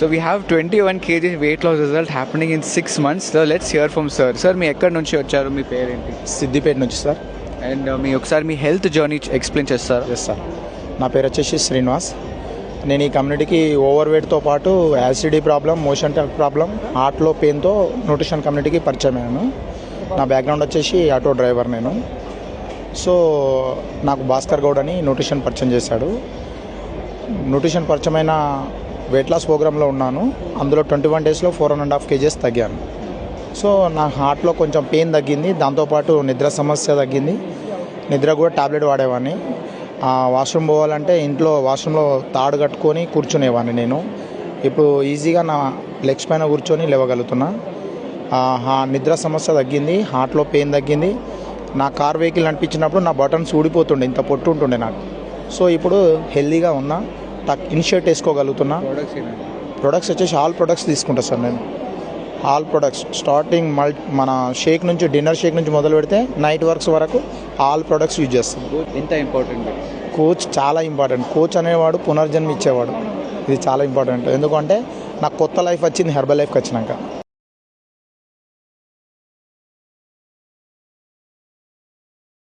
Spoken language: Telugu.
So we have 21 kg weight loss result happening in 6 months. So let's hear from sir. Sir, మీ ఎక్కడి నుంచి వచ్చారు, మీ పేరేంటి? సిద్దిపేట నుంచి సార్. అండ్ మీ ఒకసారి మీ హెల్త్ జర్నీ ఎక్స్ప్లెయిన్ చేస్తారా? ఎస్ సార్, నా పేరు వచ్చేసి శ్రీనివాస్. నేను ఈ కమ్యూనిటీకి ఓవర్ వెయిట్తో పాటు యాసిడీ ప్రాబ్లం, మోషన్ ప్రాబ్లం, హార్ట్లో పెయిన్తో న్యూట్రిషన్ కమ్యూనిటీకి పరిచయం అయ్యాను. నా బ్యాక్గ్రౌండ్ వచ్చేసి ఆటో డ్రైవర్ నేను. సో నాకు భాస్కర్ గౌడ్ అని న్యూట్రిషన్ పరిచయం చేశాడు. న్యూట్రిషన్ పరిచయమైన వెయిట్ లాస్ ప్రోగ్రాంలో ఉన్నాను. అందులో 21 డేస్లో 4.5 kgs తగ్గాను. సో నా హార్ట్లో కొంచెం పెయిన్ తగ్గింది, దాంతోపాటు నిద్ర సమస్య తగ్గింది. నిద్ర కూడా టాబ్లెట్ వాడేవాడిని. వాష్రూమ్ పోవాలంటే ఇంట్లో వాష్రూమ్లో తాడు కట్టుకొని కూర్చునేవాడిని నేను. ఇప్పుడు ఈజీగా నా లెగ్స్ పైన కూర్చొని లేవగలుగుతున్నా. నిద్ర సమస్య తగ్గింది, హార్ట్లో పెయిన్ తగ్గింది. నా కార్ వెహికల్ నడిపించినప్పుడు నా బటన్స్ ఊడిపోతుండే, ఇంత పొట్టు ఉంటుండే నాకు. సో ఇప్పుడు హెల్దీగా ఉన్నా, ఇనిషియేట్ వేసుకోగలుగుతున్నా. ప్రొడక్ట్స్ వచ్చేసి ఆల్ ప్రొడక్ట్స్ తీసుకుంటా సార్ నేను. ఆల్ ప్రొడక్ట్స్ స్టార్టింగ్ మన షేక్ నుంచి, డిన్నర్ షేక్ నుంచి మొదలు పెడితే నైట్ వర్క్స్ వరకు ఆల్ ప్రొడక్ట్స్ యూజ్ చేస్తాం. ఎంత ఇంపార్టెంట్ కోచ్, చాలా ఇంపార్టెంట్. కోచ్ అనేవాడు పునర్జన్మ ఇచ్చేవాడు. ఇది చాలా ఇంపార్టెంట్. ఎందుకంటే నాకు కొత్త లైఫ్ వచ్చింది హెర్బల్ లైఫ్కి వచ్చినాక.